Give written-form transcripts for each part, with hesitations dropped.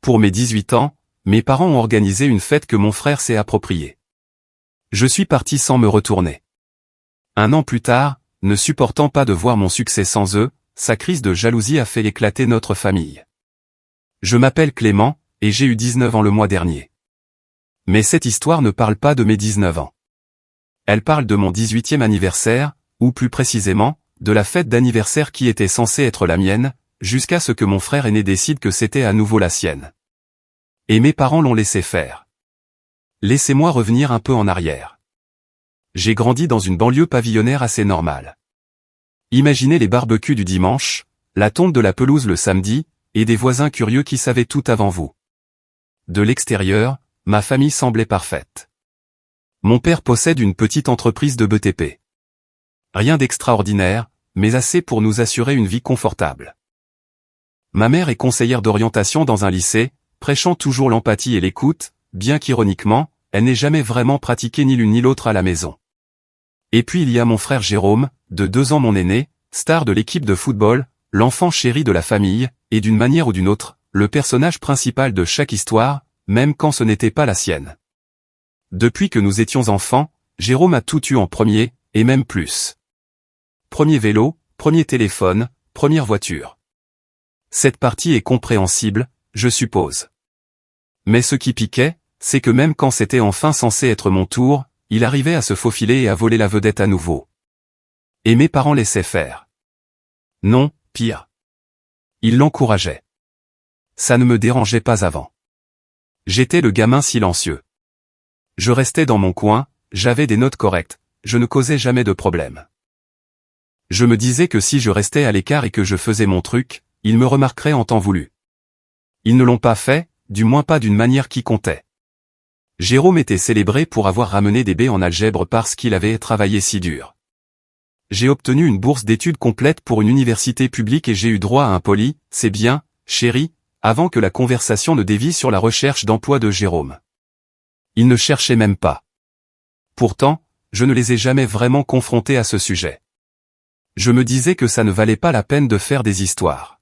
pour mes 18 ans, mes parents ont organisé une fête que mon frère s'est appropriée. Je suis parti sans me retourner. 1 an plus tard, ne supportant pas de voir mon succès sans eux, sa crise de jalousie a fait éclater notre famille. Je m'appelle Clément, et j'ai eu 19 ans le mois dernier. Mais cette histoire ne parle pas de mes 19 ans. Elle parle de mon 18e anniversaire, ou plus précisément, de la fête d'anniversaire qui était censée être la mienne, jusqu'à ce que mon frère aîné décide que c'était à nouveau la sienne. Et mes parents l'ont laissé faire. Laissez-moi revenir un peu en arrière. J'ai grandi dans une banlieue pavillonnaire assez normale. Imaginez les barbecues du dimanche, la tonte de la pelouse le samedi, et des voisins curieux qui savaient tout avant vous. De l'extérieur, ma famille semblait parfaite. Mon père possède une petite entreprise de BTP. Rien d'extraordinaire, mais assez pour nous assurer une vie confortable. Ma mère est conseillère d'orientation dans un lycée, prêchant toujours l'empathie et l'écoute, bien qu'ironiquement, elle n'ait jamais vraiment pratiqué ni l'une ni l'autre à la maison. Et puis il y a mon frère Jérôme, de 2 ans mon aîné, star de l'équipe de football, l'enfant chéri de la famille, et d'une manière ou d'une autre, le personnage principal de chaque histoire, même quand ce n'était pas la sienne. Depuis que nous étions enfants, Jérôme a tout eu en premier, et même plus. Premier vélo, premier téléphone, première voiture. Cette partie est compréhensible, je suppose. Mais ce qui piquait, c'est que même quand c'était enfin censé être mon tour, il arrivait à se faufiler et à voler la vedette à nouveau. Et mes parents laissaient faire. Non, pire. Ils l'encourageaient. Ça ne me dérangeait pas avant. J'étais le gamin silencieux. Je restais dans mon coin, j'avais des notes correctes, je ne causais jamais de problème. Je me disais que si je restais à l'écart et que je faisais mon truc, ils me remarqueraient en temps voulu. Ils ne l'ont pas fait, du moins pas d'une manière qui comptait. Jérôme était célébré pour avoir ramené des B en algèbre parce qu'il avait travaillé si dur. J'ai obtenu une bourse d'études complète pour une université publique et j'ai eu droit à un poli, c'est bien, chéri, avant que la conversation ne dévie sur la recherche d'emploi de Jérôme. Il ne cherchait même pas. Pourtant, je ne les ai jamais vraiment confrontés à ce sujet. Je me disais que ça ne valait pas la peine de faire des histoires.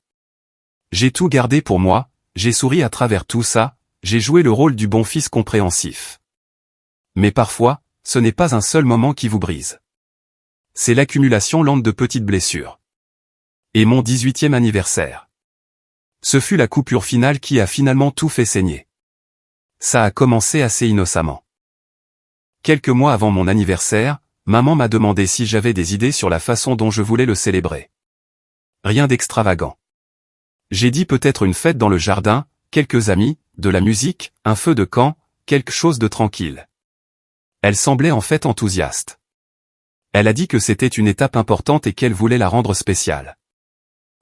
J'ai tout gardé pour moi, j'ai souri à travers tout ça, j'ai joué le rôle du bon fils compréhensif. Mais parfois, ce n'est pas un seul moment qui vous brise. C'est l'accumulation lente de petites blessures. Et mon 18e anniversaire. Ce fut la coupure finale qui a finalement tout fait saigner. Ça a commencé assez innocemment. Quelques mois avant mon anniversaire, maman m'a demandé si j'avais des idées sur la façon dont je voulais le célébrer. Rien d'extravagant. J'ai dit peut-être une fête dans le jardin, quelques amis, de la musique, un feu de camp, quelque chose de tranquille. Elle semblait en fait enthousiaste. Elle a dit que c'était une étape importante et qu'elle voulait la rendre spéciale.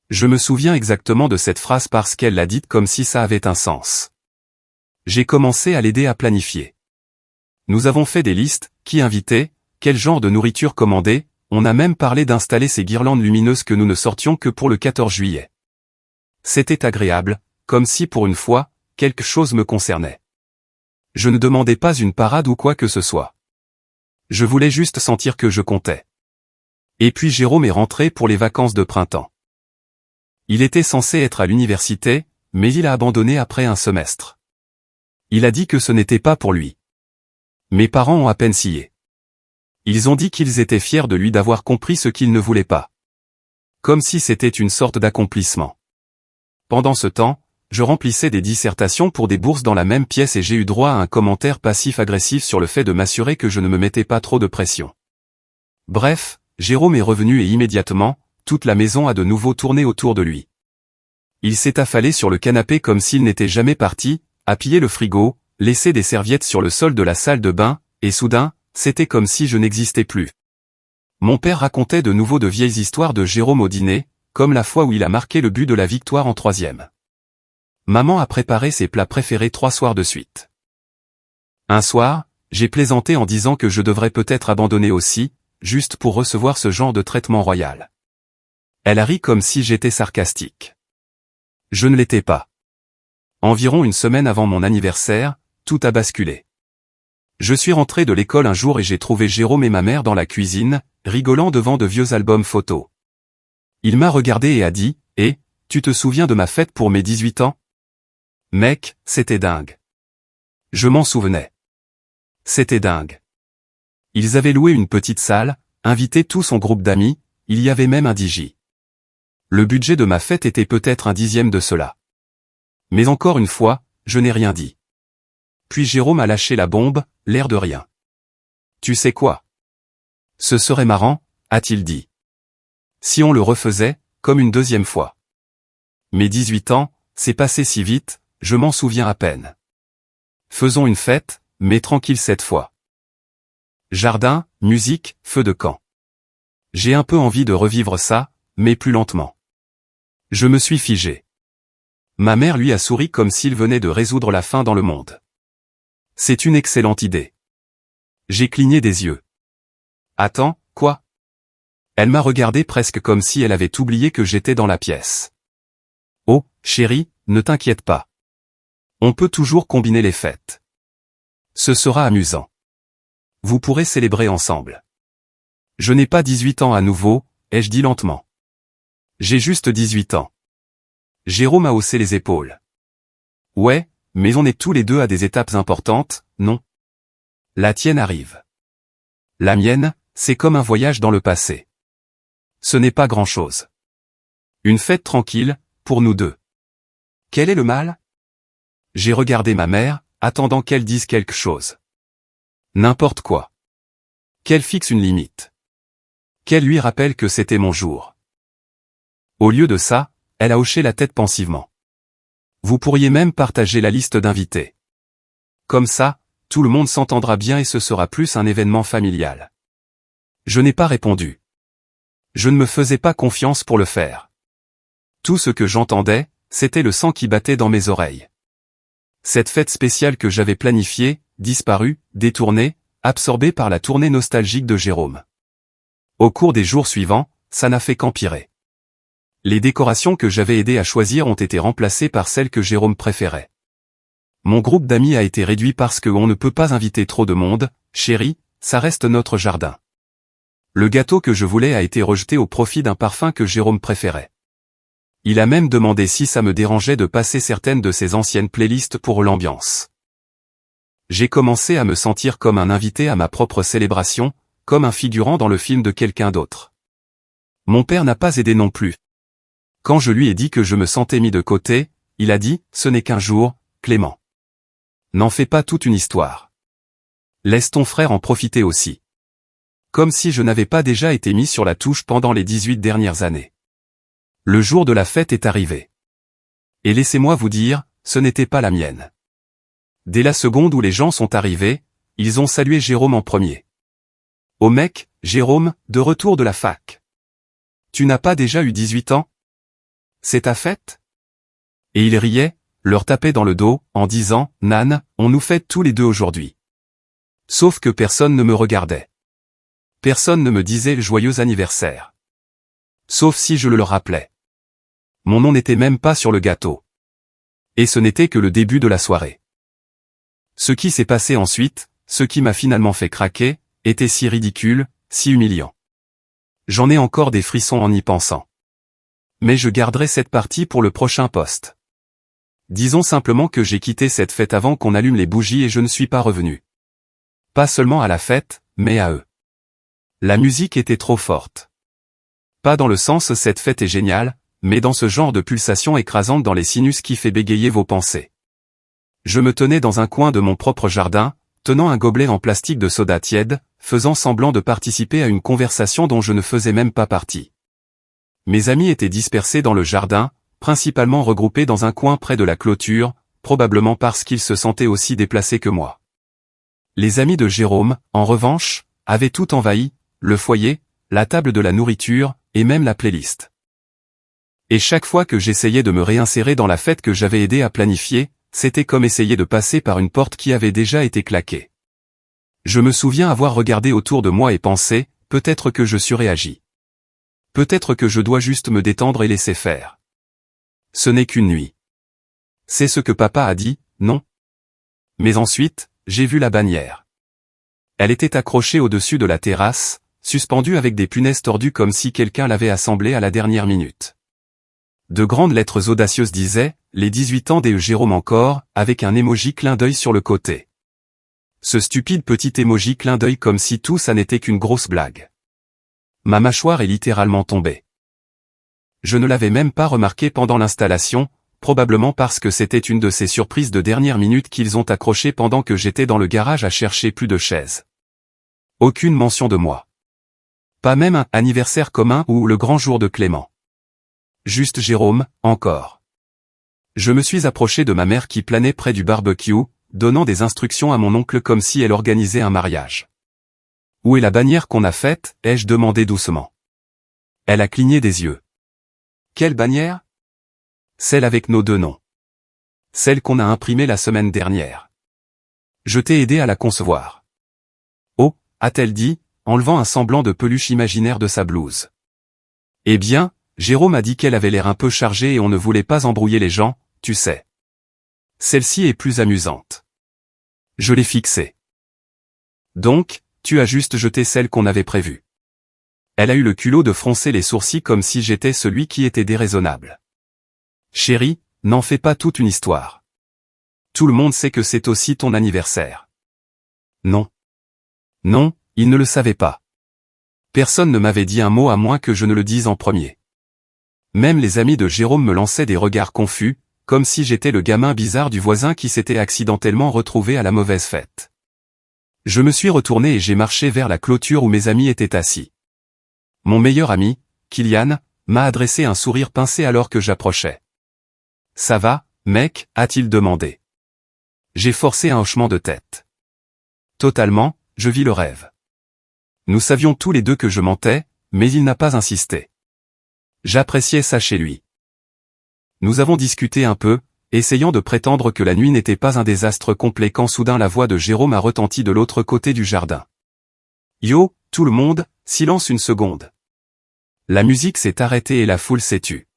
Je me souviens exactement de cette phrase parce qu'elle l'a dite comme si ça avait un sens. J'ai commencé à l'aider à planifier. Nous avons fait des listes, qui inviter, quel genre de nourriture commander, on a même parlé d'installer ces guirlandes lumineuses que nous ne sortions que pour le 14 juillet. C'était agréable, comme si pour une fois, quelque chose me concernait. Je ne demandais pas une parade ou quoi que ce soit. Je voulais juste sentir que je comptais. Et puis Jérôme est rentré pour les vacances de printemps. Il était censé être à l'université, mais il a abandonné après un semestre. Il a dit que ce n'était pas pour lui. Mes parents ont à peine scié. Ils ont dit qu'ils étaient fiers de lui d'avoir compris ce qu'il ne voulait pas. Comme si c'était une sorte d'accomplissement. Pendant ce temps, je remplissais des dissertations pour des bourses dans la même pièce et j'ai eu droit à un commentaire passif-agressif sur le fait de m'assurer que je ne me mettais pas trop de pression. Bref, Jérôme est revenu et immédiatement, toute la maison a de nouveau tourné autour de lui. Il s'est affalé sur le canapé comme s'il n'était jamais parti, a pillé le frigo, laissé des serviettes sur le sol de la salle de bain, et soudain, c'était comme si je n'existais plus. Mon père racontait de nouveau de vieilles histoires de Jérôme au dîner, comme la fois où il a marqué le but de la victoire en 3e. Maman a préparé ses plats préférés 3 soirs de suite. Un soir, j'ai plaisanté en disant que je devrais peut-être abandonner aussi, juste pour recevoir ce genre de traitement royal. Elle a ri comme si j'étais sarcastique. Je ne l'étais pas. Environ une semaine avant mon anniversaire, tout a basculé. Je suis rentré de l'école un jour et j'ai trouvé Jérôme et ma mère dans la cuisine, rigolant devant de vieux albums photos. Il m'a regardé et a dit « Eh, tu te souviens de ma fête pour mes 18 ans ?» Mec, c'était dingue. Je m'en souvenais. C'était dingue. Ils avaient loué une petite salle, invité tout son groupe d'amis, il y avait même un DJ. Le budget de ma fête était peut-être un dixième de cela. Mais encore une fois, je n'ai rien dit. Puis Jérôme a lâché la bombe, l'air de rien. Tu sais quoi? Ce serait marrant, a-t-il dit. Si on le refaisait, comme une deuxième fois. Mes 18 ans, c'est passé si vite, je m'en souviens à peine. Faisons une fête, mais tranquille cette fois. Jardin, musique, feu de camp. J'ai un peu envie de revivre ça, mais plus lentement. Je me suis figé. Ma mère lui a souri comme s'il venait de résoudre la faim dans le monde. C'est une excellente idée. J'ai cligné des yeux. Attends, quoi? Elle m'a regardé presque comme si elle avait oublié que j'étais dans la pièce. Oh, chérie, ne t'inquiète pas. On peut toujours combiner les fêtes. Ce sera amusant. Vous pourrez célébrer ensemble. Je n'ai pas 18 ans à nouveau, ai-je dit lentement. J'ai juste 18 ans. Jérôme a haussé les épaules. Ouais, mais on est tous les deux à des étapes importantes, non? La tienne arrive. La mienne, c'est comme un voyage dans le passé. Ce n'est pas grand-chose. Une fête tranquille, pour nous deux. Quel est le mal? J'ai regardé ma mère, attendant qu'elle dise quelque chose. N'importe quoi. Qu'elle fixe une limite. Qu'elle lui rappelle que c'était mon jour. Au lieu de ça, elle a hoché la tête pensivement. Vous pourriez même partager la liste d'invités. Comme ça, tout le monde s'entendra bien et ce sera plus un événement familial. Je n'ai pas répondu. Je ne me faisais pas confiance pour le faire. Tout ce que j'entendais, c'était le sang qui battait dans mes oreilles. Cette fête spéciale que j'avais planifiée, disparue, détournée, absorbée par la tournée nostalgique de Jérôme. Au cours des jours suivants, ça n'a fait qu'empirer. Les décorations que j'avais aidé à choisir ont été remplacées par celles que Jérôme préférait. Mon groupe d'amis a été réduit parce qu'on ne peut pas inviter trop de monde, chérie, ça reste notre jardin. Le gâteau que je voulais a été rejeté au profit d'un parfum que Jérôme préférait. Il a même demandé si ça me dérangeait de passer certaines de ses anciennes playlists pour l'ambiance. J'ai commencé à me sentir comme un invité à ma propre célébration, comme un figurant dans le film de quelqu'un d'autre. Mon père n'a pas aidé non plus. Quand je lui ai dit que je me sentais mis de côté, il a dit « Ce n'est qu'un jour, Clément. N'en fais pas toute une histoire. Laisse ton frère en profiter aussi. » Comme si je n'avais pas déjà été mis sur la touche pendant les 18 dernières années. Le jour de la fête est arrivé. Et laissez-moi vous dire, ce n'était pas la mienne. Dès la seconde où les gens sont arrivés, ils ont salué Jérôme en premier. « Oh mec, Jérôme, de retour de la fac. Tu n'as pas déjà eu 18 ans? C'est ta fête? » Et il riait, leur tapait dans le dos, en disant « Nan, on nous fête tous les deux aujourd'hui. » Sauf que personne ne me regardait. Personne ne me disait « Joyeux anniversaire. » Sauf si je le leur rappelais. Mon nom n'était même pas sur le gâteau. Et ce n'était que le début de la soirée. Ce qui s'est passé ensuite, ce qui m'a finalement fait craquer, était si ridicule, si humiliant. J'en ai encore des frissons en y pensant. Mais je garderai cette partie pour le prochain post. Disons simplement que j'ai quitté cette fête avant qu'on allume les bougies et je ne suis pas revenu. Pas seulement à la fête, mais à eux. La musique était trop forte. Pas dans le sens cette fête est géniale, mais dans ce genre de pulsation écrasante dans les sinus qui fait bégayer vos pensées. Je me tenais dans un coin de mon propre jardin, tenant un gobelet en plastique de soda tiède, faisant semblant de participer à une conversation dont je ne faisais même pas partie. Mes amis étaient dispersés dans le jardin, principalement regroupés dans un coin près de la clôture, probablement parce qu'ils se sentaient aussi déplacés que moi. Les amis de Jérôme, en revanche, avaient tout envahi, le foyer, la table de la nourriture, et même la playlist. Et chaque fois que j'essayais de me réinsérer dans la fête que j'avais aidé à planifier, c'était comme essayer de passer par une porte qui avait déjà été claquée. Je me souviens avoir regardé autour de moi et pensé, peut-être que je surréagis. Peut-être que je dois juste me détendre et laisser faire. Ce n'est qu'une nuit. C'est ce que papa a dit, non? Mais ensuite, j'ai vu la bannière. Elle était accrochée au-dessus de la terrasse, suspendue avec des punaises tordues comme si quelqu'un l'avait assemblée à la dernière minute. De grandes lettres audacieuses disaient « Les 18 ans des Jérôme encore » avec un emoji clin d'œil sur le côté. Ce stupide petit emoji clin d'œil comme si tout ça n'était qu'une grosse blague. Ma mâchoire est littéralement tombée. Je ne l'avais même pas remarqué pendant l'installation, probablement parce que c'était une de ces surprises de dernière minute qu'ils ont accrochées pendant que j'étais dans le garage à chercher plus de chaises. Aucune mention de moi. Pas même un anniversaire commun ou le grand jour de Clément. Juste Jérôme, encore. Je me suis approché de ma mère qui planait près du barbecue, donnant des instructions à mon oncle comme si elle organisait un mariage. « Où est la bannière qu'on a faite ?» ai-je demandé doucement. Elle a cligné des yeux. « Quelle bannière ?» Celle avec nos deux noms. Celle qu'on a imprimée la semaine dernière. Je t'ai aidé à la concevoir. Oh, a-t-elle dit, enlevant un semblant de peluche imaginaire de sa blouse. Eh bien, Jérôme a dit qu'elle avait l'air un peu chargée et on ne voulait pas embrouiller les gens, tu sais. Celle-ci est plus amusante. Je l'ai fixée. Donc, tu as juste jeté celle qu'on avait prévue. Elle a eu le culot de froncer les sourcils comme si j'étais celui qui était déraisonnable. Chérie, n'en fais pas toute une histoire. Tout le monde sait que c'est aussi ton anniversaire. Non. Non, il ne le savait pas. Personne ne m'avait dit un mot à moins que je ne le dise en premier. Même les amis de Jérôme me lançaient des regards confus, comme si j'étais le gamin bizarre du voisin qui s'était accidentellement retrouvé à la mauvaise fête. Je me suis retourné et j'ai marché vers la clôture où mes amis étaient assis. Mon meilleur ami, Kylian, m'a adressé un sourire pincé alors que j'approchais. « Ça va, mec ?» a-t-il demandé. J'ai forcé un hochement de tête. Totalement, je vis le rêve. Nous savions tous les deux que je mentais, mais il n'a pas insisté. J'appréciais ça chez lui. Nous avons discuté un peu, essayant de prétendre que la nuit n'était pas un désastre complet quand soudain la voix de Jérôme a retenti de l'autre côté du jardin. « Yo, tout le monde, silence une seconde. » La musique s'est arrêtée et la foule s'est tue.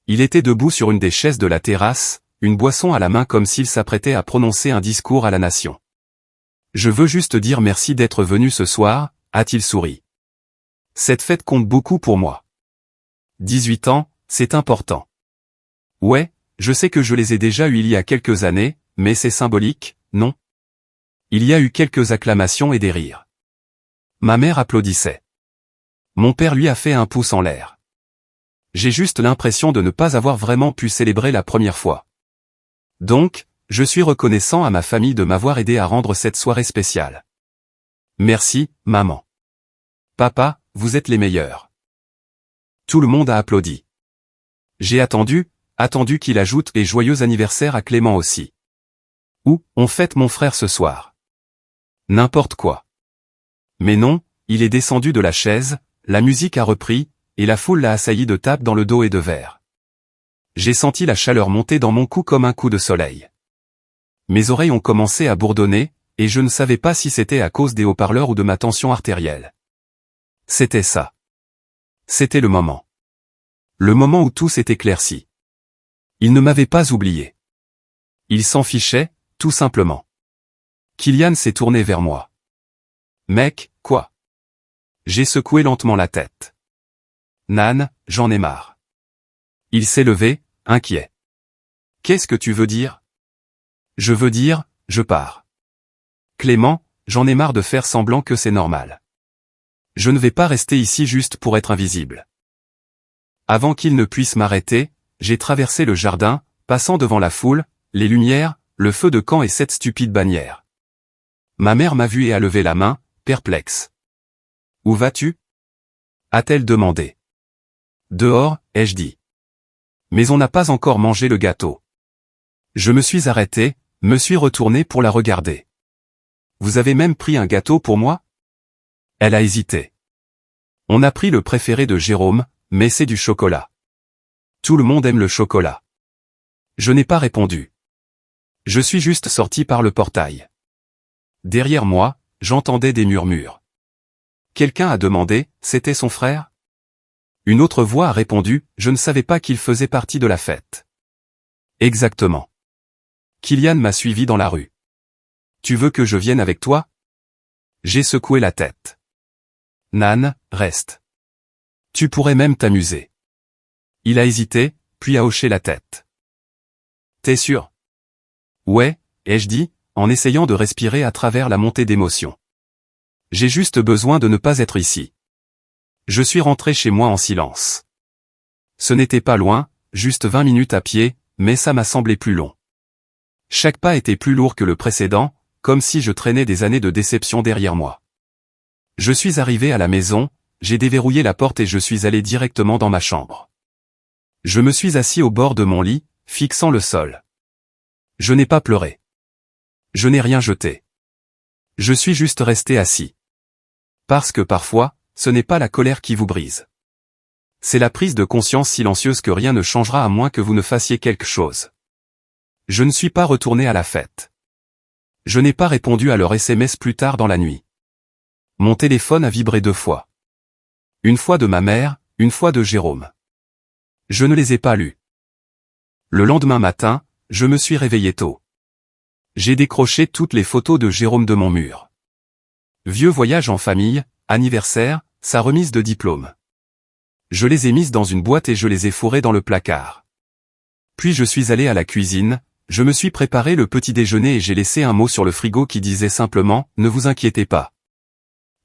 Il était debout sur une des chaises de la terrasse, une boisson à la main comme s'il s'apprêtait à prononcer un discours à la nation. « Je veux juste dire merci d'être venu ce soir », a-t-il souri. « Cette fête compte beaucoup pour moi. 18 ans, c'est important. Ouais, je sais que je les ai déjà eus il y a quelques années, mais c'est symbolique, non ? Il y a eu quelques acclamations et des rires. Ma mère applaudissait. Mon père lui a fait un pouce en l'air. J'ai juste l'impression de ne pas avoir vraiment pu célébrer la première fois. Donc, je suis reconnaissant à ma famille de m'avoir aidé à rendre cette soirée spéciale. Merci, maman. Papa, vous êtes les meilleurs. Tout le monde a applaudi. J'ai attendu qu'il ajoute « et joyeux anniversaire à Clément aussi ». Ou « on fête mon frère ce soir ». N'importe quoi. Mais non, il est descendu de la chaise, la musique a repris, et la foule l'a assailli de tapes dans le dos et de verres. J'ai senti la chaleur monter dans mon cou comme un coup de soleil. Mes oreilles ont commencé à bourdonner, et je ne savais pas si c'était à cause des haut-parleurs ou de ma tension artérielle. C'était ça. C'était le moment. Le moment où tout s'est éclairci. Il ne m'avait pas oublié. Il s'en fichait, tout simplement. Kylian s'est tourné vers moi. « Mec, quoi ?» J'ai secoué lentement la tête. « Nan, j'en ai marre. » Il s'est levé, inquiet. « Qu'est-ce que tu veux dire ?»« Je veux dire, je pars. Clément, j'en ai marre de faire semblant que c'est normal. Je ne vais pas rester ici juste pour être invisible. » Avant qu'il ne puisse m'arrêter, j'ai traversé le jardin, passant devant la foule, les lumières, le feu de camp et cette stupide bannière. Ma mère m'a vu et a levé la main, perplexe. « Où vas-tu » a-t-elle demandé. « Dehors, ai-je dit. Mais on n'a pas encore mangé le gâteau. » Je me suis arrêté, me suis retourné pour la regarder. « Vous avez même pris un gâteau pour moi ?» Elle a hésité. « On a pris le préféré de Jérôme, mais c'est du chocolat. Tout le monde aime le chocolat. » Je n'ai pas répondu. Je suis juste sorti par le portail. Derrière moi, j'entendais des murmures. Quelqu'un a demandé, c'était son frère ? Une autre voix a répondu, je ne savais pas qu'il faisait partie de la fête. Exactement. Kylian m'a suivi dans la rue. Tu veux que je vienne avec toi ? J'ai secoué la tête. Nan, reste. Tu pourrais même t'amuser. Il a hésité, puis a hoché la tête. T'es sûr? Ouais, ai-je dit, en essayant de respirer à travers la montée d'émotion. J'ai juste besoin de ne pas être ici. Je suis rentré chez moi en silence. Ce n'était pas loin, juste 20 minutes à pied, mais ça m'a semblé plus long. Chaque pas était plus lourd que le précédent, comme si je traînais des années de déception derrière moi. Je suis arrivé à la maison, j'ai déverrouillé la porte et je suis allé directement dans ma chambre. Je me suis assis au bord de mon lit, fixant le sol. Je n'ai pas pleuré. Je n'ai rien jeté. Je suis juste resté assis. Parce que parfois, ce n'est pas la colère qui vous brise. C'est la prise de conscience silencieuse que rien ne changera à moins que vous ne fassiez quelque chose. Je ne suis pas retourné à la fête. Je n'ai pas répondu à leur SMS plus tard dans la nuit. Mon téléphone a vibré 2 fois. Une fois de ma mère, une fois de Jérôme. Je ne les ai pas lus. Le lendemain matin, je me suis réveillé tôt. J'ai décroché toutes les photos de Jérôme de mon mur. Vieux voyage en famille, anniversaire, sa remise de diplôme. Je les ai mises dans une boîte et je les ai fourrées dans le placard. Puis je suis allé à la cuisine, je me suis préparé le petit déjeuner et j'ai laissé un mot sur le frigo qui disait simplement « Ne vous inquiétez pas ».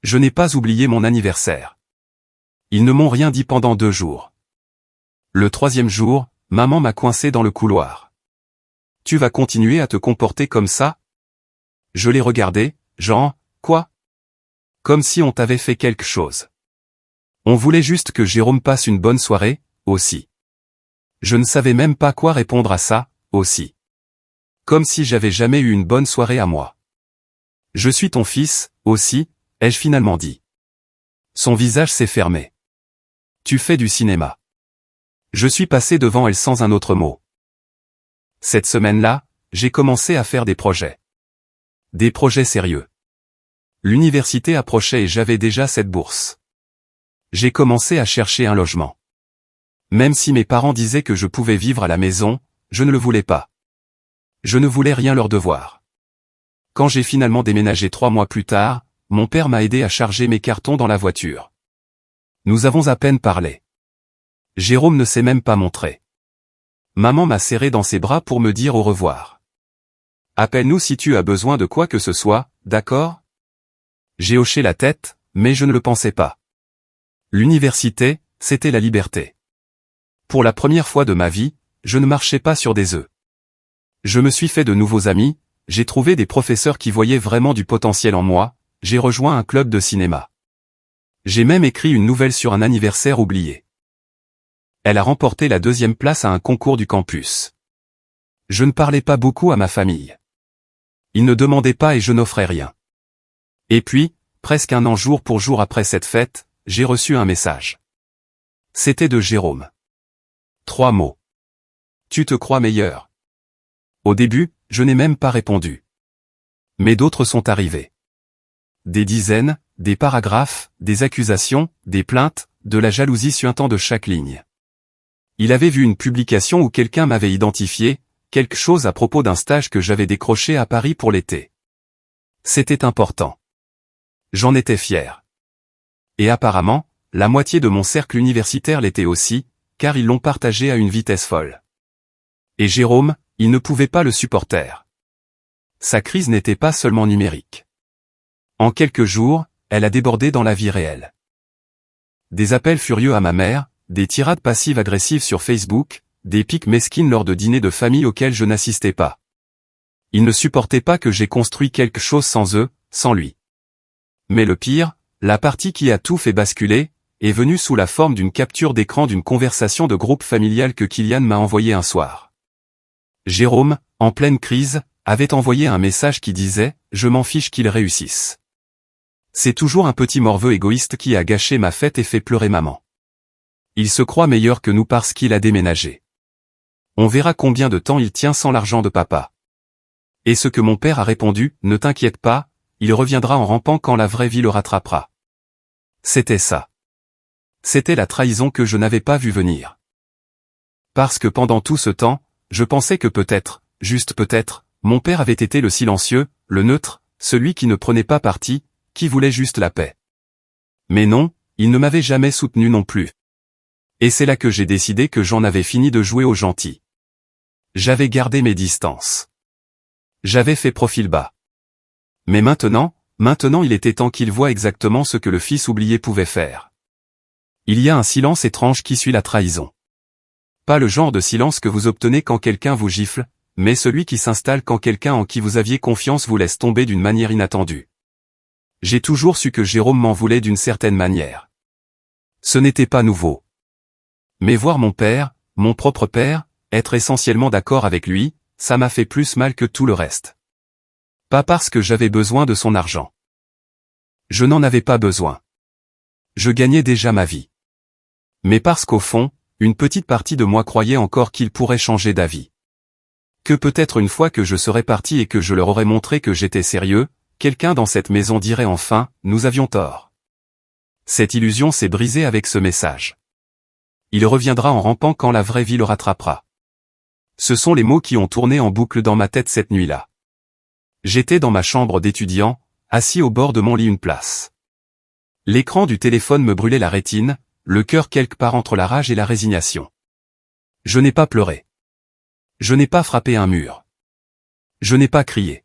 Je n'ai pas oublié mon anniversaire. Ils ne m'ont rien dit pendant 2 jours. Le 3e jour, maman m'a coincé dans le couloir. « Tu vas continuer à te comporter comme ça ?» Je l'ai regardé, genre, quoi? Comme si on t'avait fait quelque chose. On voulait juste que Jérôme passe une bonne soirée, aussi. Je ne savais même pas quoi répondre à ça, aussi. Comme si j'avais jamais eu une bonne soirée à moi. Je suis ton fils, aussi, ai-je finalement dit. Son visage s'est fermé. Tu fais du cinéma. Je suis passé devant elle sans un autre mot. Cette semaine-là, j'ai commencé à faire des projets. Des projets sérieux. L'université approchait et j'avais déjà cette bourse. J'ai commencé à chercher un logement. Même si mes parents disaient que je pouvais vivre à la maison, je ne le voulais pas. Je ne voulais rien leur devoir. Quand j'ai finalement déménagé 3 mois plus tard, mon père m'a aidé à charger mes cartons dans la voiture. Nous avons à peine parlé. Jérôme ne s'est même pas montré. Maman m'a serré dans ses bras pour me dire au revoir. Appelle-nous si tu as besoin de quoi que ce soit, d'accord? J'ai hoché la tête, mais je ne le pensais pas. L'université, c'était la liberté. Pour la première fois de ma vie, je ne marchais pas sur des œufs. Je me suis fait de nouveaux amis, j'ai trouvé des professeurs qui voyaient vraiment du potentiel en moi, j'ai rejoint un club de cinéma. J'ai même écrit une nouvelle sur un anniversaire oublié. Elle a remporté la 2e place à un concours du campus. Je ne parlais pas beaucoup à ma famille. Ils ne demandaient pas et je n'offrais rien. Et puis, presque 1 an jour pour jour après cette fête, j'ai reçu un message. C'était de Jérôme. 3 mots. Tu te crois meilleur? Au début, je n'ai même pas répondu. Mais d'autres sont arrivés. Des dizaines, des paragraphes, des accusations, des plaintes, de la jalousie suintant de chaque ligne. Il avait vu une publication où quelqu'un m'avait identifié, quelque chose à propos d'un stage que j'avais décroché à Paris pour l'été. C'était important. J'en étais fier. Et apparemment, la moitié de mon cercle universitaire l'était aussi, car ils l'ont partagé à une vitesse folle. Et Jérôme, il ne pouvait pas le supporter. Sa crise n'était pas seulement numérique. En quelques jours, elle a débordé dans la vie réelle. Des appels furieux à ma mère, des tirades passives-agressives sur Facebook, des piques mesquines lors de dîners de famille auxquels je n'assistais pas. Ils ne supportaient pas que j'ai construit quelque chose sans eux, sans lui. Mais le pire, la partie qui a tout fait basculer, est venue sous la forme d'une capture d'écran d'une conversation de groupe familial que Kylian m'a envoyé un soir. Jérôme, en pleine crise, avait envoyé un message qui disait « Je m'en fiche qu'il réussisse ». C'est toujours un petit morveux égoïste qui a gâché ma fête et fait pleurer maman. Il se croit meilleur que nous parce qu'il a déménagé. On verra combien de temps il tient sans l'argent de papa. Et ce que mon père a répondu, ne t'inquiète pas, il reviendra en rampant quand la vraie vie le rattrapera. C'était ça. C'était la trahison que je n'avais pas vue venir. Parce que pendant tout ce temps, je pensais que peut-être, juste peut-être, mon père avait été le silencieux, le neutre, celui qui ne prenait pas parti, qui voulait juste la paix. Mais non, il ne m'avait jamais soutenu non plus. Et c'est là que j'ai décidé que j'en avais fini de jouer au gentil. J'avais gardé mes distances. J'avais fait profil bas. Mais maintenant il était temps qu'il voie exactement ce que le fils oublié pouvait faire. Il y a un silence étrange qui suit la trahison. Pas le genre de silence que vous obtenez quand quelqu'un vous gifle, mais celui qui s'installe quand quelqu'un en qui vous aviez confiance vous laisse tomber d'une manière inattendue. J'ai toujours su que Jérôme m'en voulait d'une certaine manière. Ce n'était pas nouveau. Mais voir mon père, mon propre père, être essentiellement d'accord avec lui, ça m'a fait plus mal que tout le reste. Pas parce que j'avais besoin de son argent. Je n'en avais pas besoin. Je gagnais déjà ma vie. Mais parce qu'au fond, une petite partie de moi croyait encore qu'il pourrait changer d'avis. Que peut-être une fois que je serais parti et que je leur aurais montré que j'étais sérieux, quelqu'un dans cette maison dirait enfin, nous avions tort. Cette illusion s'est brisée avec ce message. Il reviendra en rampant quand la vraie vie le rattrapera. Ce sont les mots qui ont tourné en boucle dans ma tête cette nuit-là. J'étais dans ma chambre d'étudiant, assis au bord de mon lit une place. L'écran du téléphone me brûlait la rétine, le cœur quelque part entre la rage et la résignation. Je n'ai pas pleuré. Je n'ai pas frappé un mur. Je n'ai pas crié.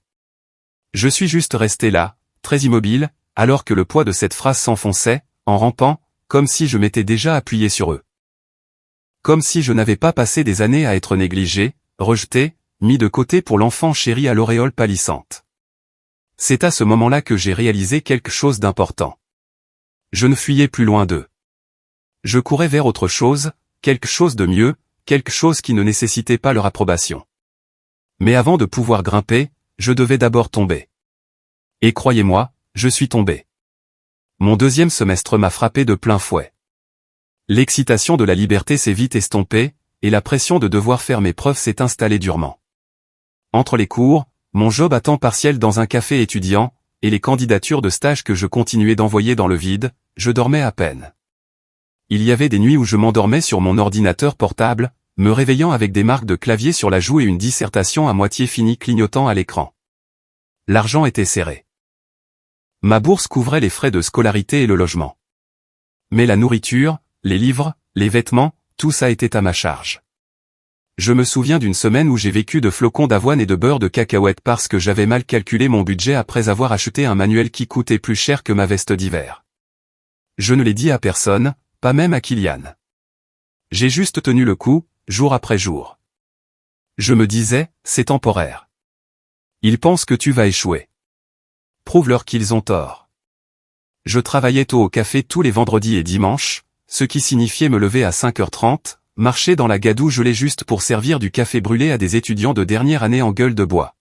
Je suis juste resté là, très immobile, alors que le poids de cette phrase s'enfonçait, en rampant, comme si je m'étais déjà appuyé sur eux. Comme si je n'avais pas passé des années à être négligé, rejeté, mis de côté pour l'enfant chéri à l'auréole pâlissante. C'est à ce moment-là que j'ai réalisé quelque chose d'important. Je ne fuyais plus loin d'eux. Je courais vers autre chose, quelque chose de mieux, quelque chose qui ne nécessitait pas leur approbation. Mais avant de pouvoir grimper, je devais d'abord tomber. Et croyez-moi, je suis tombé. Mon deuxième semestre m'a frappé de plein fouet. L'excitation de la liberté s'est vite estompée, et la pression de devoir faire mes preuves s'est installée durement. Entre les cours, mon job à temps partiel dans un café étudiant, et les candidatures de stage que je continuais d'envoyer dans le vide, je dormais à peine. Il y avait des nuits où je m'endormais sur mon ordinateur portable, me réveillant avec des marques de clavier sur la joue et une dissertation à moitié finie clignotant à l'écran. L'argent était serré. Ma bourse couvrait les frais de scolarité et le logement. Mais la nourriture, les livres, les vêtements, tout ça était à ma charge. Je me souviens d'une semaine où j'ai vécu de flocons d'avoine et de beurre de cacahuète parce que j'avais mal calculé mon budget après avoir acheté un manuel qui coûtait plus cher que ma veste d'hiver. Je ne l'ai dit à personne, pas même à Kylian. J'ai juste tenu le coup, jour après jour. Je me disais, c'est temporaire. Ils pensent que tu vas échouer. Prouve-leur qu'ils ont tort. Je travaillais tôt au café tous les vendredis et dimanches, ce qui signifiait me lever à 5h30, marcher dans la gadoue gelée juste pour servir du café brûlé à des étudiants de dernière année en gueule de bois.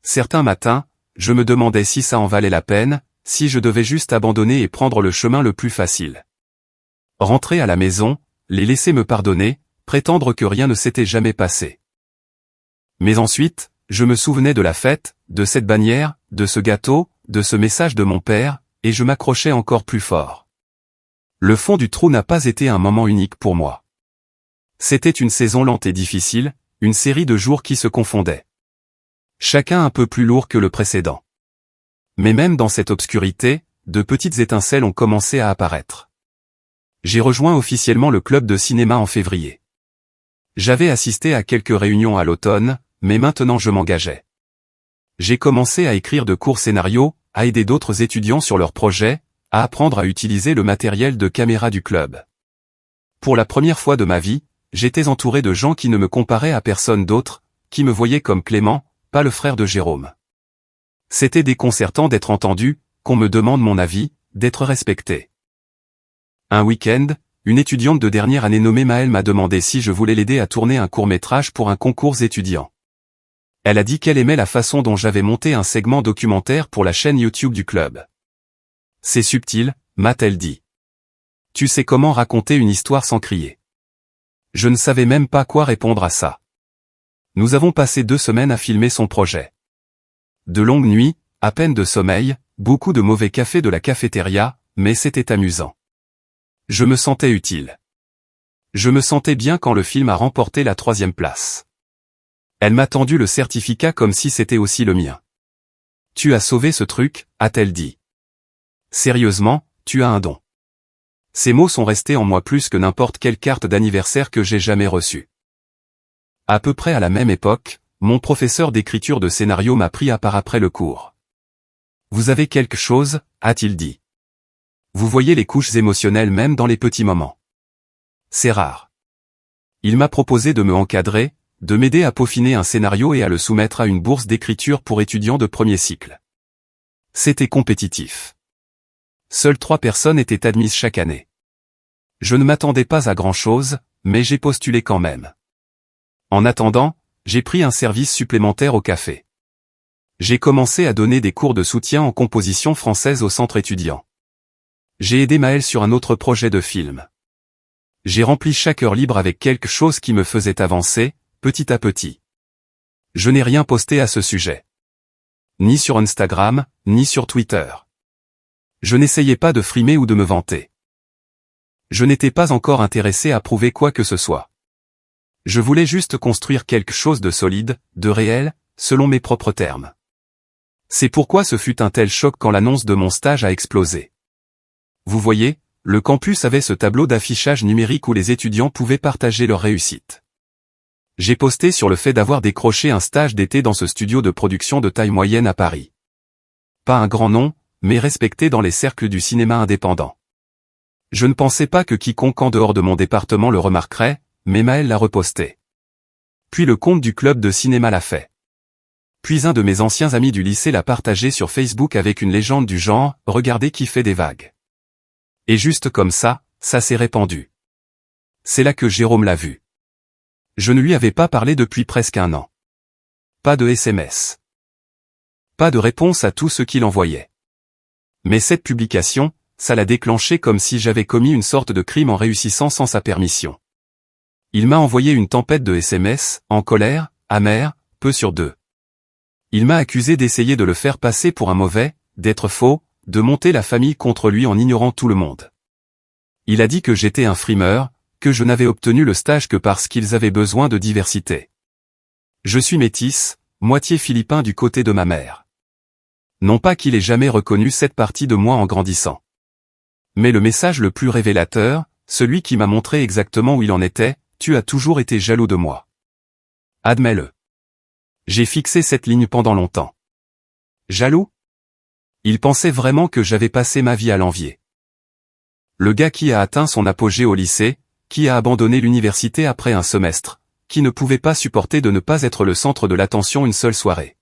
Certains matins, je me demandais si ça en valait la peine, si je devais juste abandonner et prendre le chemin le plus facile. Rentrer à la maison, les laisser me pardonner, prétendre que rien ne s'était jamais passé. Mais ensuite, je me souvenais de la fête, de cette bannière, de ce gâteau, de ce message de mon père, et je m'accrochais encore plus fort. Le fond du trou n'a pas été un moment unique pour moi. C'était une saison lente et difficile, une série de jours qui se confondaient. Chacun un peu plus lourd que le précédent. Mais même dans cette obscurité, de petites étincelles ont commencé à apparaître. J'ai rejoint officiellement le club de cinéma en février. J'avais assisté à quelques réunions à l'automne, mais maintenant je m'engageais. J'ai commencé à écrire de courts scénarios, à aider d'autres étudiants sur leurs projets, à apprendre à utiliser le matériel de caméra du club. Pour la première fois de ma vie, j'étais entouré de gens qui ne me comparaient à personne d'autre, qui me voyaient comme Clément, pas le frère de Jérôme. C'était déconcertant d'être entendu, qu'on me demande mon avis, d'être respecté. Un week-end, une étudiante de dernière année nommée Maëlle m'a demandé si je voulais l'aider à tourner un court-métrage pour un concours étudiant. Elle a dit qu'elle aimait la façon dont j'avais monté un segment documentaire pour la chaîne YouTube du club. C'est subtil, m'a-t-elle dit. Tu sais comment raconter une histoire sans crier. Je ne savais même pas quoi répondre à ça. Nous avons passé 2 semaines à filmer son projet. De longues nuits, à peine de sommeil, beaucoup de mauvais café de la cafétéria, mais c'était amusant. Je me sentais utile. Je me sentais bien quand le film a remporté la 3e place. Elle m'a tendu le certificat comme si c'était aussi le mien. Tu as sauvé ce truc, a-t-elle dit. Sérieusement, tu as un don. Ces mots sont restés en moi plus que n'importe quelle carte d'anniversaire que j'ai jamais reçue. À peu près à la même époque, mon professeur d'écriture de scénario m'a pris à part après le cours. Vous avez quelque chose, a-t-il dit. Vous voyez les couches émotionnelles même dans les petits moments. C'est rare. Il m'a proposé de me encadrer, de m'aider à peaufiner un scénario et à le soumettre à une bourse d'écriture pour étudiants de premier cycle. C'était compétitif. Seules 3 personnes étaient admises chaque année. Je ne m'attendais pas à grand-chose, mais j'ai postulé quand même. En attendant, j'ai pris un service supplémentaire au café. J'ai commencé à donner des cours de soutien en composition française au centre étudiant. J'ai aidé Maël sur un autre projet de film. J'ai rempli chaque heure libre avec quelque chose qui me faisait avancer, petit à petit. Je n'ai rien posté à ce sujet. Ni sur Instagram, ni sur Twitter. Je n'essayais pas de frimer ou de me vanter. Je n'étais pas encore intéressé à prouver quoi que ce soit. Je voulais juste construire quelque chose de solide, de réel, selon mes propres termes. C'est pourquoi ce fut un tel choc quand l'annonce de mon stage a explosé. Vous voyez, le campus avait ce tableau d'affichage numérique où les étudiants pouvaient partager leur réussite. J'ai posté sur le fait d'avoir décroché un stage d'été dans ce studio de production de taille moyenne à Paris. Pas un grand nom, mais respecté dans les cercles du cinéma indépendant. Je ne pensais pas que quiconque en dehors de mon département le remarquerait, mais Maël l'a reposté. Puis le compte du club de cinéma l'a fait. Puis un de mes anciens amis du lycée l'a partagé sur Facebook avec une légende du genre « Regardez qui fait des vagues ». Et juste comme ça s'est répandu. C'est là que Jérôme l'a vu. Je ne lui avais pas parlé depuis presque 1 an. Pas de SMS. Pas de réponse à tout ce qu'il envoyait. Mais cette publication, ça l'a déclenché comme si j'avais commis une sorte de crime en réussissant sans sa permission. Il m'a envoyé une tempête de SMS, en colère, amer, peu sur 2. Il m'a accusé d'essayer de le faire passer pour un mauvais, d'être faux, de monter la famille contre lui en ignorant tout le monde. Il a dit que j'étais un frimeur, que je n'avais obtenu le stage que parce qu'ils avaient besoin de diversité. Je suis métisse, moitié philippin du côté de ma mère. Non pas qu'il ait jamais reconnu cette partie de moi en grandissant. Mais le message le plus révélateur, celui qui m'a montré exactement où il en était, tu as toujours été jaloux de moi. Admets-le. J'ai fixé cette ligne pendant longtemps. Jaloux ? Il pensait vraiment que j'avais passé ma vie à l'envier. Le gars qui a atteint son apogée au lycée, qui a abandonné l'université après un semestre, qui ne pouvait pas supporter de ne pas être le centre de l'attention une seule soirée.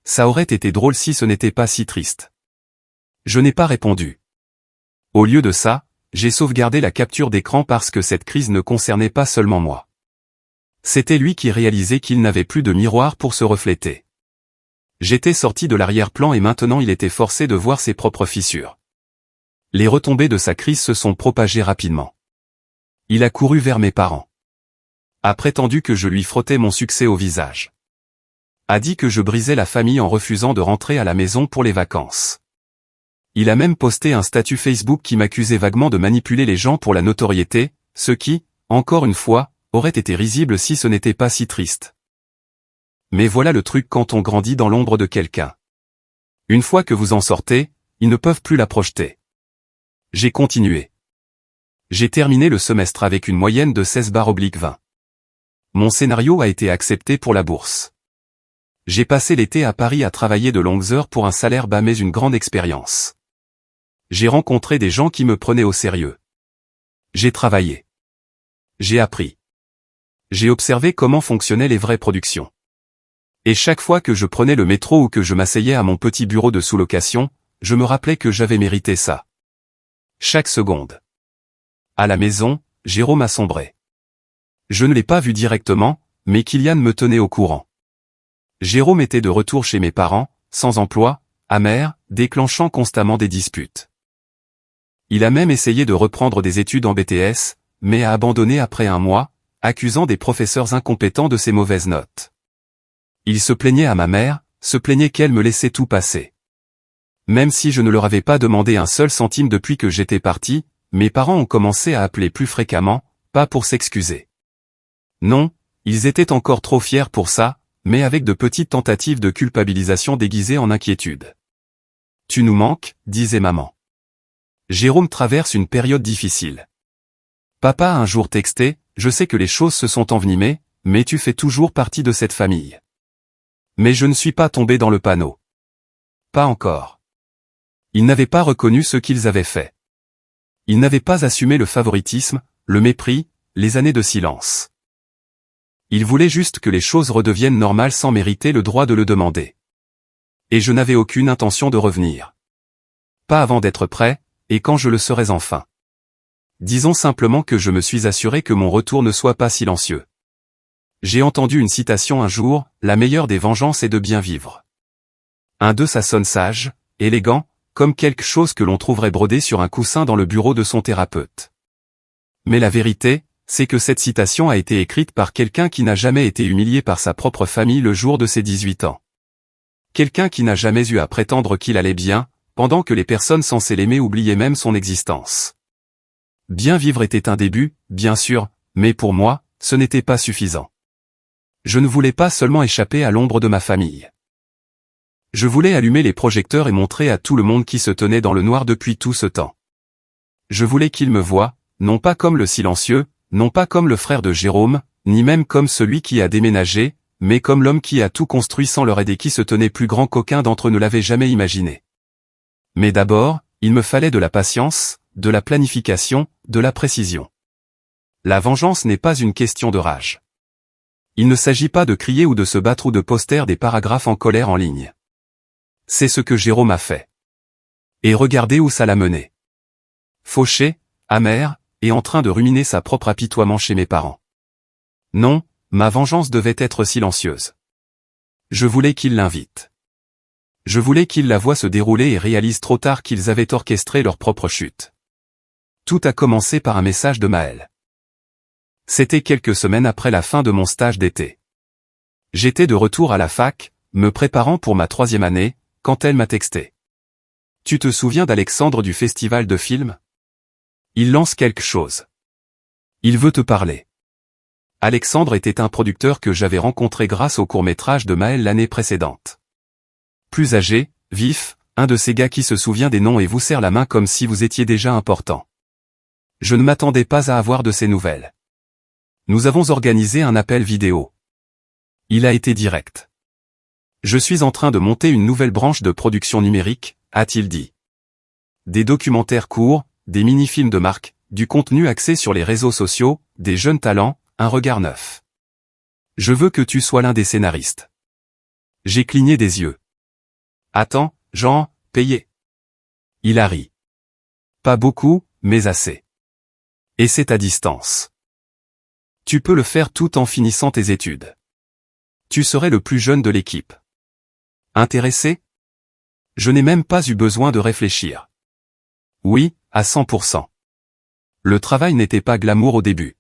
Ça aurait été drôle si ce n'était pas si triste. Je n'ai pas répondu. Au lieu de ça, j'ai sauvegardé la capture d'écran parce que cette crise ne concernait pas seulement moi. C'était lui qui réalisait qu'il n'avait plus de miroir pour se refléter. J'étais sorti de l'arrière-plan et maintenant il était forcé de voir ses propres fissures. Les retombées de sa crise se sont propagées rapidement. Il a couru vers mes parents. A prétendu que je lui frottais mon succès au visage. A dit que je brisais la famille en refusant de rentrer à la maison pour les vacances. Il a même posté un statut Facebook qui m'accusait vaguement de manipuler les gens pour la notoriété, ce qui, encore une fois, aurait été risible si ce n'était pas si triste. Mais voilà le truc quand on grandit dans l'ombre de quelqu'un. Une fois que vous en sortez, ils ne peuvent plus la projeter. J'ai continué. J'ai terminé le semestre avec une moyenne de 16/20. Mon scénario a été accepté pour la bourse. J'ai passé l'été à Paris à travailler de longues heures pour un salaire bas mais une grande expérience. J'ai rencontré des gens qui me prenaient au sérieux. J'ai travaillé. J'ai appris. J'ai observé comment fonctionnaient les vraies productions. Et chaque fois que je prenais le métro ou que je m'asseyais à mon petit bureau de sous-location, je me rappelais que j'avais mérité ça. Chaque seconde. À la maison, Jérôme a sombré. Je ne l'ai pas vu directement, mais Kylian me tenait au courant. Jérôme était de retour chez mes parents, sans emploi, amer, déclenchant constamment des disputes. Il a même essayé de reprendre des études en BTS, mais a abandonné après 1 mois, accusant des professeurs incompétents de ses mauvaises notes. Il se plaignait à ma mère, se plaignait qu'elle me laissait tout passer. Même si je ne leur avais pas demandé un seul centime depuis que j'étais parti, mes parents ont commencé à appeler plus fréquemment, pas pour s'excuser. Non, ils étaient encore trop fiers pour ça, mais avec de petites tentatives de culpabilisation déguisées en inquiétude. Tu nous manques, disait maman. Jérôme traverse une période difficile. Papa a un jour texté, je sais que les choses se sont envenimées, mais tu fais toujours partie de cette famille. Mais je ne suis pas tombé dans le panneau. Pas encore. Ils n'avaient pas reconnu ce qu'ils avaient fait. Ils n'avaient pas assumé le favoritisme, le mépris, les années de silence. Ils voulaient juste que les choses redeviennent normales sans mériter le droit de le demander. Et je n'avais aucune intention de revenir. Pas avant d'être prêt, et quand je le serais enfin. Disons simplement que je me suis assuré que mon retour ne soit pas silencieux. J'ai entendu une citation un jour, la meilleure des vengeances est de bien vivre. Ça sonne sage, élégant, comme quelque chose que l'on trouverait brodé sur un coussin dans le bureau de son thérapeute. Mais la vérité, c'est que cette citation a été écrite par quelqu'un qui n'a jamais été humilié par sa propre famille le jour de ses 18 ans. Quelqu'un qui n'a jamais eu à prétendre qu'il allait bien, pendant que les personnes censées l'aimer oubliaient même son existence. Bien vivre était un début, bien sûr, mais pour moi, ce n'était pas suffisant. Je ne voulais pas seulement échapper à l'ombre de ma famille. Je voulais allumer les projecteurs et montrer à tout le monde qui se tenait dans le noir depuis tout ce temps. Je voulais qu'ils me voient, non pas comme le silencieux, non pas comme le frère de Jérôme, ni même comme celui qui a déménagé, mais comme l'homme qui a tout construit sans leur aide et qui se tenait plus grand qu'aucun d'entre eux ne l'avait jamais imaginé. Mais d'abord, il me fallait de la patience, de la planification, de la précision. La vengeance n'est pas une question de rage. Il ne s'agit pas de crier ou de se battre ou de poster des paragraphes en colère en ligne. C'est ce que Jérôme a fait. Et regardez où ça l'a mené. Fauché, amer, et en train de ruminer sa propre apitoiement chez mes parents. Non, ma vengeance devait être silencieuse. Je voulais qu'il l'invite. Je voulais qu'ils la voient se dérouler et réalisent trop tard qu'ils avaient orchestré leur propre chute. Tout a commencé par un message de Maëlle. C'était quelques semaines après la fin de mon stage d'été. J'étais de retour à la fac, me préparant pour ma 3e année, quand elle m'a texté. Tu te souviens d'Alexandre du festival de films? Il lance quelque chose. Il veut te parler. Alexandre était un producteur que j'avais rencontré grâce au court-métrage de Maëlle l'année précédente. Plus âgé, vif, un de ces gars qui se souvient des noms et vous serre la main comme si vous étiez déjà important. Je ne m'attendais pas à avoir de ses nouvelles. Nous avons organisé un appel vidéo. Il a été direct. Je suis en train de monter une nouvelle branche de production numérique, a-t-il dit. Des documentaires courts, des mini-films de marque, du contenu axé sur les réseaux sociaux, des jeunes talents, un regard neuf. Je veux que tu sois l'un des scénaristes. J'ai cligné des yeux. Attends, Jean, payé. Il a ri. Pas beaucoup, mais assez. Et c'est à distance. Tu peux le faire tout en finissant tes études. Tu serais le plus jeune de l'équipe. Intéressé? Je n'ai même pas eu besoin de réfléchir. Oui, à 100%. Le travail n'était pas glamour au début.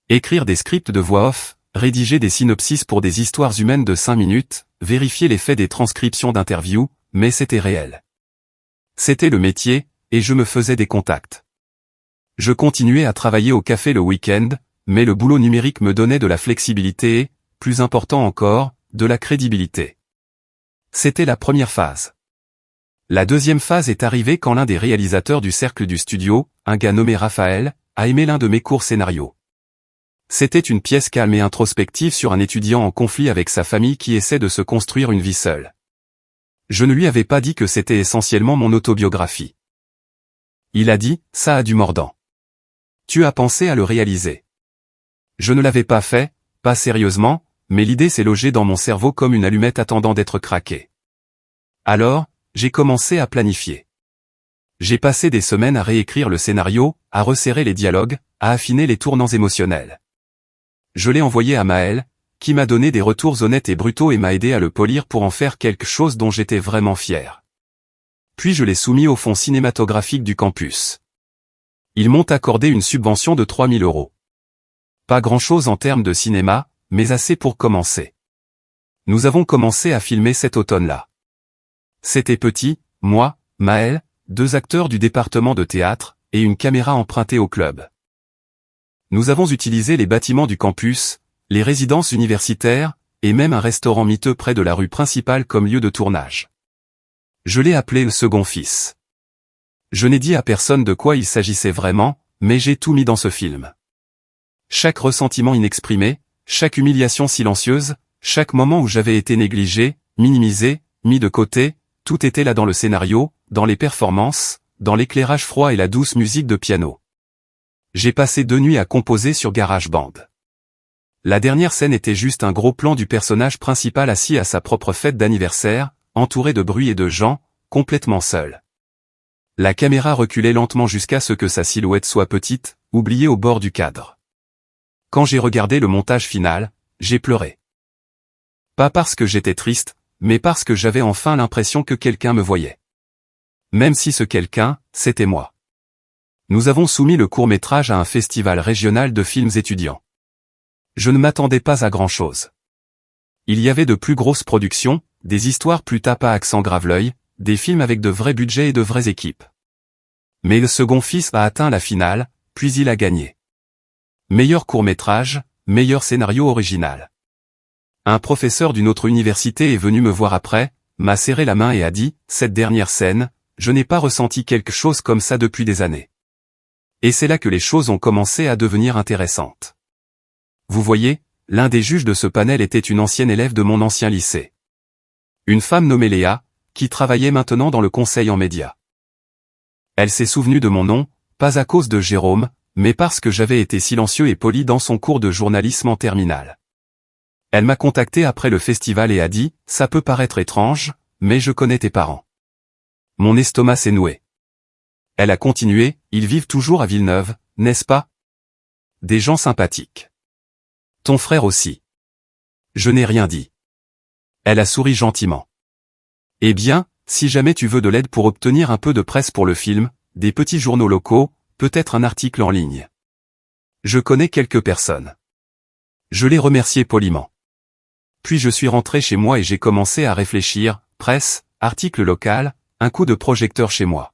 Écrire des scripts de voix off, rédiger des synopsis pour des histoires humaines de 5 minutes, vérifier les faits des transcriptions d'interviews, mais c'était réel. C'était le métier, et je me faisais des contacts. Je continuais à travailler au café le week-end, mais le boulot numérique me donnait de la flexibilité et, plus important encore, de la crédibilité. C'était la première phase. La deuxième phase est arrivée quand l'un des réalisateurs du cercle du studio, un gars nommé Raphaël, a aimé l'un de mes courts scénarios. C'était une pièce calme et introspective sur un étudiant en conflit avec sa famille qui essaie de se construire une vie seule. Je ne lui avais pas dit que c'était essentiellement mon autobiographie. Il a dit, ça a du mordant. Tu as pensé à le réaliser. Je ne l'avais pas fait, pas sérieusement, mais l'idée s'est logée dans mon cerveau comme une allumette attendant d'être craquée. Alors, j'ai commencé à planifier. J'ai passé des semaines à réécrire le scénario, à resserrer les dialogues, à affiner les tournants émotionnels. Je l'ai envoyé à Maëlle, qui m'a donné des retours honnêtes et brutaux et m'a aidé à le polir pour en faire quelque chose dont j'étais vraiment fier. Puis je l'ai soumis au fonds cinématographique du campus. Ils m'ont accordé une subvention de 3 000 €. Pas grand-chose en termes de cinéma, mais assez pour commencer. Nous avons commencé à filmer cet automne-là. C'était petit, moi, Maëlle, 2 acteurs du département de théâtre, et une caméra empruntée au club. Nous avons utilisé les bâtiments du campus, les résidences universitaires, et même un restaurant miteux près de la rue principale comme lieu de tournage. Je l'ai appelé le second fils. Je n'ai dit à personne de quoi il s'agissait vraiment, mais j'ai tout mis dans ce film. Chaque ressentiment inexprimé, chaque humiliation silencieuse, chaque moment où j'avais été négligé, minimisé, mis de côté, tout était là dans le scénario, dans les performances, dans l'éclairage froid et la douce musique de piano. J'ai passé 2 nuits à composer sur GarageBand. La dernière scène était juste un gros plan du personnage principal assis à sa propre fête d'anniversaire, entouré de bruit et de gens, complètement seul. La caméra reculait lentement jusqu'à ce que sa silhouette soit petite, oubliée au bord du cadre. Quand j'ai regardé le montage final, j'ai pleuré. Pas parce que j'étais triste, mais parce que j'avais enfin l'impression que quelqu'un me voyait. Même si ce quelqu'un, c'était moi. Nous avons soumis le court-métrage à un festival régional de films étudiants. Je ne m'attendais pas à grand-chose. Il y avait de plus grosses productions, des histoires plus tape à accent grave-l'œil, des films avec de vrais budgets et de vraies équipes. Mais le second fils a atteint la finale, puis il a gagné. Meilleur court-métrage, meilleur scénario original. Un professeur d'une autre université est venu me voir après, m'a serré la main et a dit, cette dernière scène, je n'ai pas ressenti quelque chose comme ça depuis des années. Et c'est là que les choses ont commencé à devenir intéressantes. Vous voyez, l'un des juges de ce panel était une ancienne élève de mon ancien lycée. Une femme nommée Léa, qui travaillait maintenant dans le conseil en médias. Elle s'est souvenue de mon nom, pas à cause de Jérôme, mais parce que j'avais été silencieux et poli dans son cours de journalisme en terminale. Elle m'a contacté après le festival et a dit, ça peut paraître étrange, mais je connais tes parents. Mon estomac s'est noué. Elle a continué, ils vivent toujours à Villeneuve, n'est-ce pas? Des gens sympathiques. Ton frère aussi. Je n'ai rien dit. Elle a souri gentiment. Eh bien, si jamais tu veux de l'aide pour obtenir un peu de presse pour le film, des petits journaux locaux, peut-être un article en ligne. Je connais quelques personnes. Je les remerciais poliment. Puis je suis rentré chez moi et j'ai commencé à réfléchir, presse, article local, un coup de projecteur chez moi.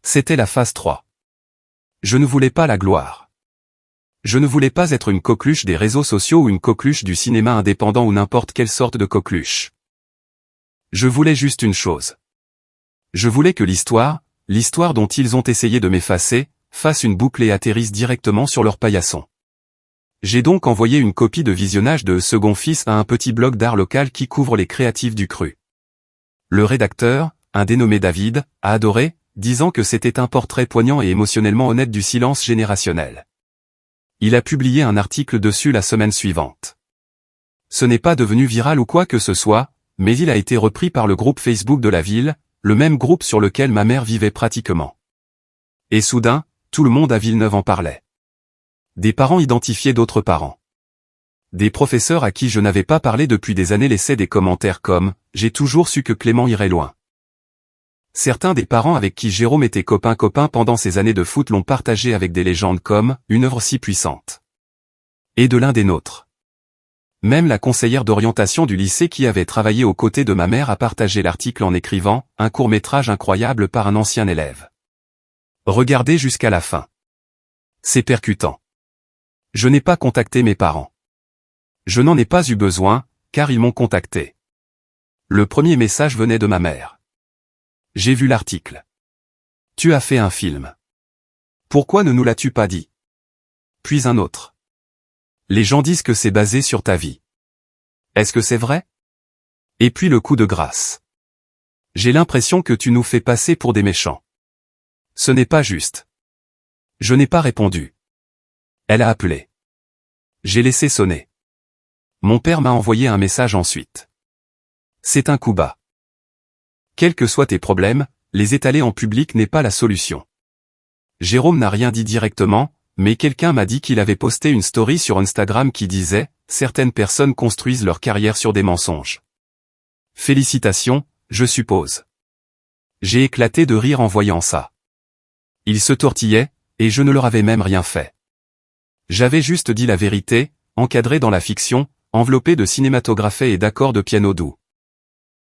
C'était la phase 3. Je ne voulais pas la gloire. Je ne voulais pas être une coqueluche des réseaux sociaux ou une coqueluche du cinéma indépendant ou n'importe quelle sorte de coqueluche. Je voulais juste une chose. Je voulais que l'histoire dont ils ont essayé de m'effacer, fasse une boucle et atterrisse directement sur leur paillasson. J'ai donc envoyé une copie de visionnage de Second Fils à un petit blog d'art local qui couvre les créatifs du cru. Le rédacteur, un dénommé David, a adoré, disant que c'était un portrait poignant et émotionnellement honnête du silence générationnel. Il a publié un article dessus la semaine suivante. Ce n'est pas devenu viral ou quoi que ce soit, mais il a été repris par le groupe Facebook de la ville, le même groupe sur lequel ma mère vivait pratiquement. Et soudain, tout le monde à Villeneuve en parlait. Des parents identifiaient d'autres parents. Des professeurs à qui je n'avais pas parlé depuis des années laissaient des commentaires comme « J'ai toujours su que Clément irait loin ». Certains des parents avec qui Jérôme était copain pendant ses années de foot l'ont partagé avec des légendes comme « Une œuvre si puissante ». Et de l'un des nôtres. Même la conseillère d'orientation du lycée qui avait travaillé aux côtés de ma mère a partagé l'article en écrivant « Un court-métrage incroyable par un ancien élève. Regardez jusqu'à la fin. C'est percutant. » Je n'ai pas contacté mes parents. Je n'en ai pas eu besoin, car ils m'ont contacté. Le premier message venait de ma mère. J'ai vu l'article. Tu as fait un film. Pourquoi ne nous l'as-tu pas dit? Puis un autre. Les gens disent que c'est basé sur ta vie. Est-ce que c'est vrai? Et puis le coup de grâce. J'ai l'impression que tu nous fais passer pour des méchants. Ce n'est pas juste. Je n'ai pas répondu. Elle a appelé. J'ai laissé sonner. Mon père m'a envoyé un message ensuite. C'est un coup bas. Quels que soient tes problèmes, les étaler en public n'est pas la solution. Jérôme n'a rien dit directement, mais quelqu'un m'a dit qu'il avait posté une story sur Instagram qui disait « Certaines personnes construisent leur carrière sur des mensonges. » Félicitations, je suppose. J'ai éclaté de rire en voyant ça. Ils se tortillaient, et je ne leur avais même rien fait. J'avais juste dit la vérité, encadré dans la fiction, enveloppé de cinématographie et d'accords de piano doux.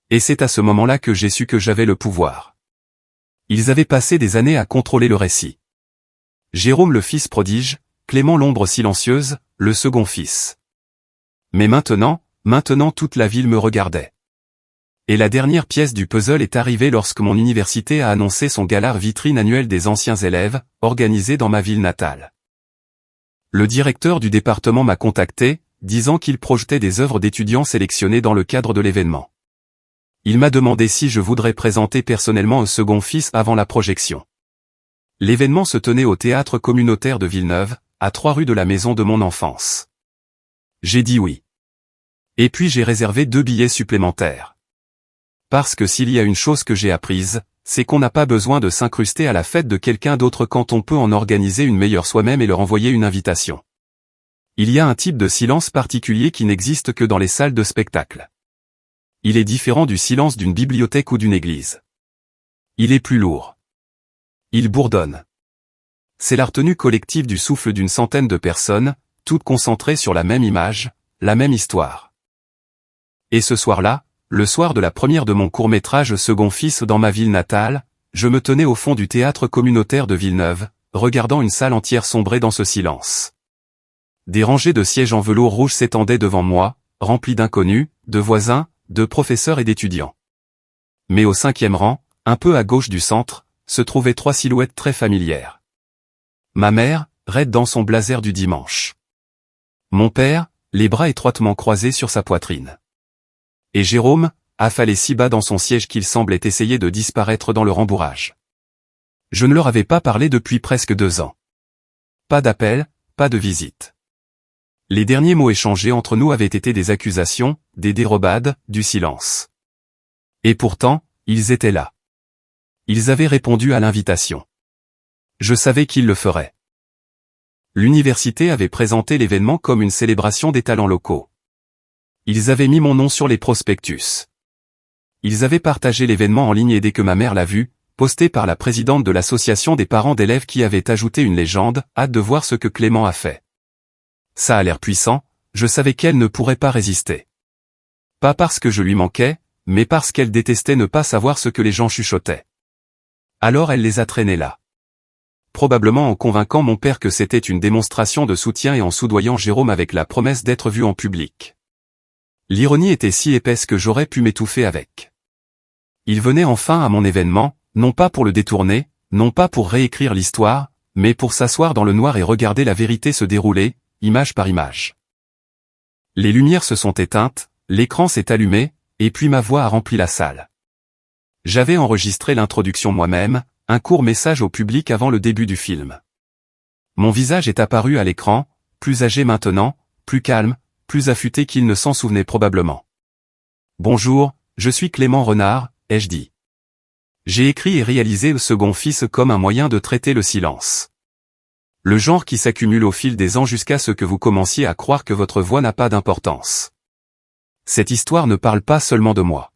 Et c'est à ce moment-là que j'ai su que j'avais le pouvoir. Ils avaient passé des années à contrôler le récit. Jérôme le fils prodige, Clément l'ombre silencieuse, le second fils. Mais maintenant toute la ville me regardait. Et la dernière pièce du puzzle est arrivée lorsque mon université a annoncé son gala vitrine annuel des anciens élèves, organisé dans ma ville natale. Le directeur du département m'a contacté, disant qu'il projetait des œuvres d'étudiants sélectionnées dans le cadre de l'événement. Il m'a demandé si je voudrais présenter personnellement un second fils avant la projection. L'événement se tenait au théâtre communautaire de Villeneuve, à 3 rue de la maison de mon enfance. J'ai dit oui. Et puis j'ai réservé 2 billets supplémentaires. Parce que s'il y a une chose que j'ai apprise, c'est qu'on n'a pas besoin de s'incruster à la fête de quelqu'un d'autre quand on peut en organiser une meilleure soi-même et leur envoyer une invitation. Il y a un type de silence particulier qui n'existe que dans les salles de spectacle. Il est différent du silence d'une bibliothèque ou d'une église. Il est plus lourd. Il bourdonne. C'est la retenue collective du souffle d'une centaine de personnes, toutes concentrées sur la même image, la même histoire. Et ce soir-là, le soir de la première de mon court-métrage Second Fils dans ma ville natale, je me tenais au fond du théâtre communautaire de Villeneuve, regardant une salle entière sombrer dans ce silence. Des rangées de sièges en velours rouge s'étendaient devant moi, remplies d'inconnus, de voisins, de professeurs et d'étudiants. Mais au 5e rang, un peu à gauche du centre, se trouvaient 3 silhouettes très familières. Ma mère, raide dans son blazer du dimanche. Mon père, les bras étroitement croisés sur sa poitrine. Et Jérôme, affalé si bas dans son siège qu'il semblait essayer de disparaître dans le rembourrage. Je ne leur avais pas parlé depuis presque 2 ans. Pas d'appel, pas de visite. Les derniers mots échangés entre nous avaient été des accusations, des dérobades, du silence. Et pourtant, ils étaient là. Ils avaient répondu à l'invitation. Je savais qu'ils le feraient. L'université avait présenté l'événement comme une célébration des talents locaux. Ils avaient mis mon nom sur les prospectus. Ils avaient partagé l'événement en ligne et dès que ma mère l'a vu, posté par la présidente de l'association des parents d'élèves qui avait ajouté une légende, hâte de voir ce que Clément a fait. Ça a l'air puissant, je savais qu'elle ne pourrait pas résister. Pas parce que je lui manquais, mais parce qu'elle détestait ne pas savoir ce que les gens chuchotaient. Alors elle les a traînés là. Probablement en convainquant mon père que c'était une démonstration de soutien et en soudoyant Jérôme avec la promesse d'être vu en public. L'ironie était si épaisse que j'aurais pu m'étouffer avec. Il venait enfin à mon événement, non pas pour le détourner, non pas pour réécrire l'histoire, mais pour s'asseoir dans le noir et regarder la vérité se dérouler, image par image. Les lumières se sont éteintes, l'écran s'est allumé, et puis ma voix a rempli la salle. J'avais enregistré l'introduction moi-même, un court message au public avant le début du film. Mon visage est apparu à l'écran, plus âgé maintenant, plus calme, plus affûté qu'il ne s'en souvenait probablement. Bonjour, je suis Clément Renard, ai-je dit. J'ai écrit et réalisé Le Second Fils comme un moyen de traiter le silence. Le genre qui s'accumule au fil des ans jusqu'à ce que vous commenciez à croire que votre voix n'a pas d'importance. Cette histoire ne parle pas seulement de moi.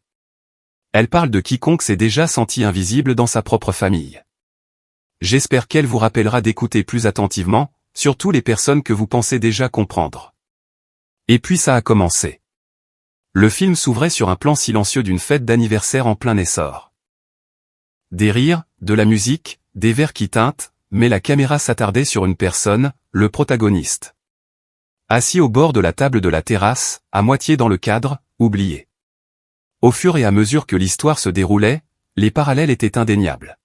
Elle parle de quiconque s'est déjà senti invisible dans sa propre famille. J'espère qu'elle vous rappellera d'écouter plus attentivement, surtout les personnes que vous pensez déjà comprendre. Et puis ça a commencé. Le film s'ouvrait sur un plan silencieux d'une fête d'anniversaire en plein essor. Des rires, de la musique, des verres qui tintent, mais la caméra s'attardait sur une personne, le protagoniste. Assis au bord de la table de la terrasse, à moitié dans le cadre, oublié. Au fur et à mesure que l'histoire se déroulait, les parallèles étaient indéniables.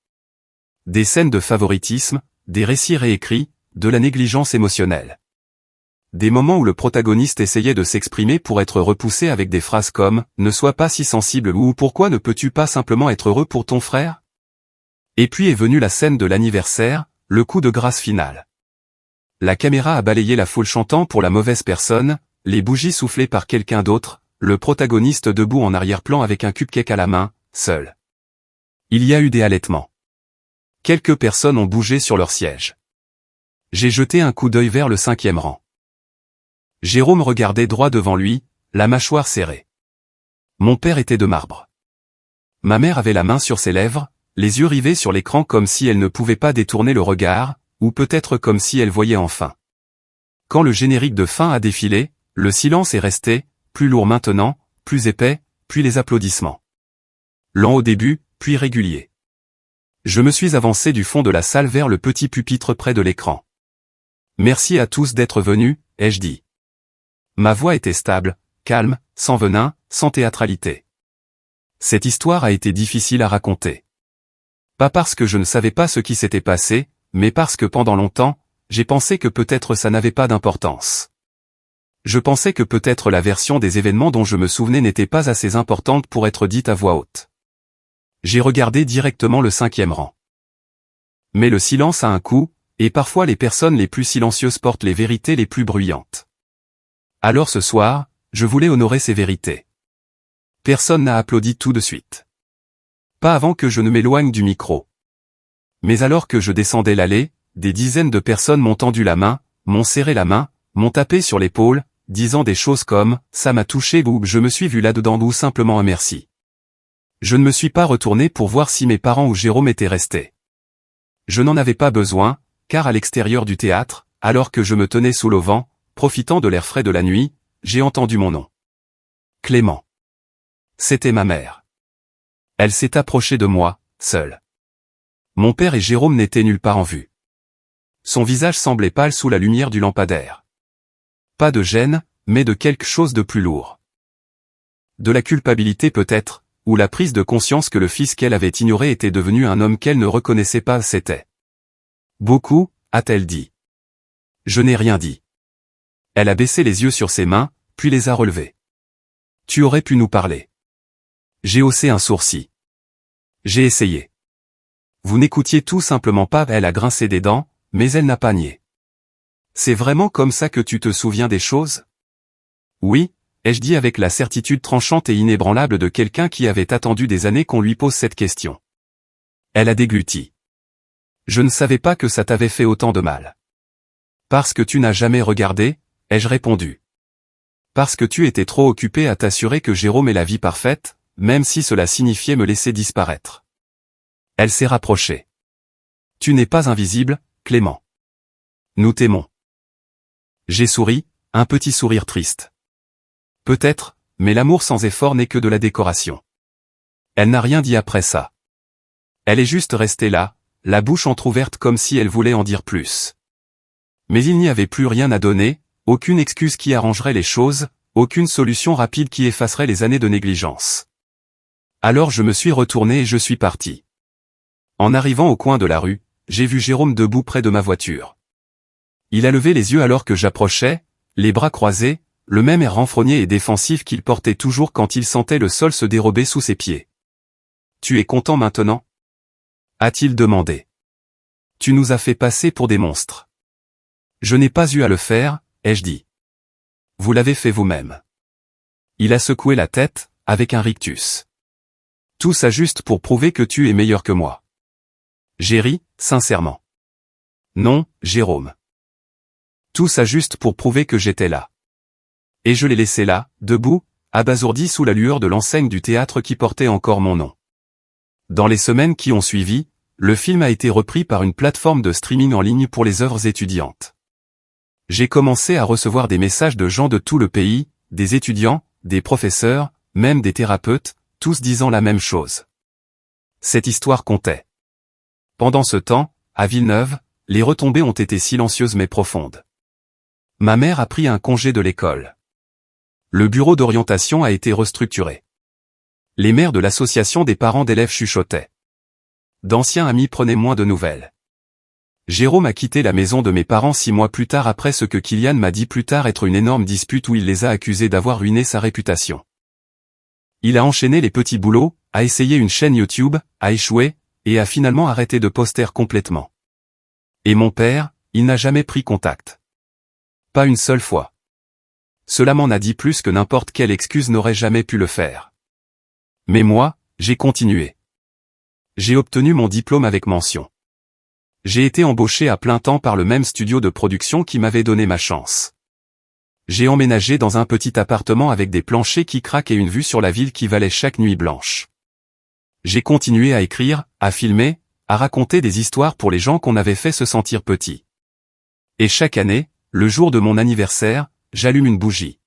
Des scènes de favoritisme, des récits réécrits, de la négligence émotionnelle. Des moments où le protagoniste essayait de s'exprimer pour être repoussé avec des phrases comme « Ne sois pas si sensible » ou « Pourquoi ne peux-tu pas simplement être heureux pour ton frère ?» Et puis est venue la scène de l'anniversaire, le coup de grâce final. La caméra a balayé la foule chantant pour la mauvaise personne, les bougies soufflées par quelqu'un d'autre, le protagoniste debout en arrière-plan avec un cupcake à la main, seul. Il y a eu des halètements. Quelques personnes ont bougé sur leur siège. J'ai jeté un coup d'œil vers le 5e rang. Jérôme regardait droit devant lui, la mâchoire serrée. Mon père était de marbre. Ma mère avait la main sur ses lèvres, les yeux rivés sur l'écran comme si elle ne pouvait pas détourner le regard, ou peut-être comme si elle voyait enfin. Quand le générique de fin a défilé, le silence est resté, plus lourd maintenant, plus épais, puis les applaudissements. Lent au début, puis régulier. Je me suis avancé du fond de la salle vers le petit pupitre près de l'écran. Merci à tous d'être venus, ai-je dit. Ma voix était stable, calme, sans venin, sans théâtralité. Cette histoire a été difficile à raconter. Pas parce que je ne savais pas ce qui s'était passé, mais parce que pendant longtemps, j'ai pensé que peut-être ça n'avait pas d'importance. Je pensais que peut-être la version des événements dont je me souvenais n'était pas assez importante pour être dite à voix haute. J'ai regardé directement le 5e rang. Mais le silence a un coût, et parfois les personnes les plus silencieuses portent les vérités les plus bruyantes. Alors ce soir, je voulais honorer ces vérités. Personne n'a applaudi tout de suite. Pas avant que je ne m'éloigne du micro. Mais alors que je descendais l'allée, des dizaines de personnes m'ont tendu la main, m'ont serré la main, m'ont tapé sur l'épaule, disant des choses comme « ça m'a touché » ou « je me suis vu là-dedans » ou simplement un merci. Je ne me suis pas retourné pour voir si mes parents ou Jérôme étaient restés. Je n'en avais pas besoin, car à l'extérieur du théâtre, alors que je me tenais sous l'auvent, profitant de l'air frais de la nuit, j'ai entendu mon nom. Clément. C'était ma mère. Elle s'est approchée de moi, seule. Mon père et Jérôme n'étaient nulle part en vue. Son visage semblait pâle sous la lumière du lampadaire. Pas de gêne, mais de quelque chose de plus lourd. De la culpabilité peut-être, ou la prise de conscience que le fils qu'elle avait ignoré était devenu un homme qu'elle ne reconnaissait pas. C'était beaucoup, a-t-elle dit. Je n'ai rien dit. Elle a baissé les yeux sur ses mains, puis les a relevés. Tu aurais pu nous parler. J'ai haussé un sourcil. J'ai essayé. Vous n'écoutiez tout simplement pas. Elle a grincé des dents, mais elle n'a pas nié. C'est vraiment comme ça que tu te souviens des choses? Oui, ai-je dit avec la certitude tranchante et inébranlable de quelqu'un qui avait attendu des années qu'on lui pose cette question. Elle a dégluti. Je ne savais pas que ça t'avait fait autant de mal. Parce que tu n'as jamais regardé, ai-je répondu. Parce que tu étais trop occupé à t'assurer que Jérôme ait la vie parfaite, même si cela signifiait me laisser disparaître. Elle s'est rapprochée. Tu n'es pas invisible, Clément. Nous t'aimons. J'ai souri, un petit sourire triste. Peut-être, mais l'amour sans effort n'est que de la décoration. Elle n'a rien dit après ça. Elle est juste restée là, la bouche entrouverte comme si elle voulait en dire plus. Mais il n'y avait plus rien à donner, aucune excuse qui arrangerait les choses, aucune solution rapide qui effacerait les années de négligence. Alors je me suis retourné et je suis parti. En arrivant au coin de la rue, j'ai vu Jérôme debout près de ma voiture. Il a levé les yeux alors que j'approchais, les bras croisés, le même air renfrogné et défensif qu'il portait toujours quand il sentait le sol se dérober sous ses pieds. « Tu es content maintenant » a-t-il demandé. « Tu nous as fait passer pour des monstres. » Je n'ai pas eu à le faire, ai-je dit. Vous l'avez fait vous-même. Il a secoué la tête, avec un rictus. Tout ça juste pour prouver que tu es meilleur que moi. J'ai ri, sincèrement. Non, Jérôme. Tout ça juste pour prouver que j'étais là. Et je l'ai laissé là, debout, abasourdi sous la lueur de l'enseigne du théâtre qui portait encore mon nom. Dans les semaines qui ont suivi, le film a été repris par une plateforme de streaming en ligne pour les œuvres étudiantes. J'ai commencé à recevoir des messages de gens de tout le pays, des étudiants, des professeurs, même des thérapeutes, tous disant la même chose. Cette histoire comptait. Pendant ce temps, à Villeneuve, les retombées ont été silencieuses mais profondes. Ma mère a pris un congé de l'école. Le bureau d'orientation a été restructuré. Les mères de l'association des parents d'élèves chuchotaient. D'anciens amis prenaient moins de nouvelles. Jérôme a quitté la maison de mes parents 6 mois plus tard après ce que Kylian m'a dit plus tard être une énorme dispute où il les a accusés d'avoir ruiné sa réputation. Il a enchaîné les petits boulots, a essayé une chaîne YouTube, a échoué, et a finalement arrêté de poster complètement. Et mon père, il n'a jamais pris contact. Pas une seule fois. Cela m'en a dit plus que n'importe quelle excuse n'aurait jamais pu le faire. Mais moi, j'ai continué. J'ai obtenu mon diplôme avec mention. J'ai été embauché à plein temps par le même studio de production qui m'avait donné ma chance. J'ai emménagé dans un petit appartement avec des planchers qui craquent et une vue sur la ville qui valait chaque nuit blanche. J'ai continué à écrire, à filmer, à raconter des histoires pour les gens qu'on avait fait se sentir petits. Et chaque année, le jour de mon anniversaire, j'allume une bougie.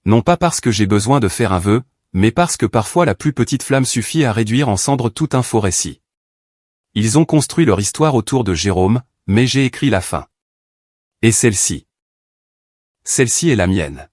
Non pas parce que j'ai besoin de faire un vœu, mais parce que parfois la plus petite flamme suffit à réduire en cendres tout un faux récit. Ils ont construit leur histoire autour de Jérôme, mais j'ai écrit la fin. Et celle-ci. Celle-ci est la mienne.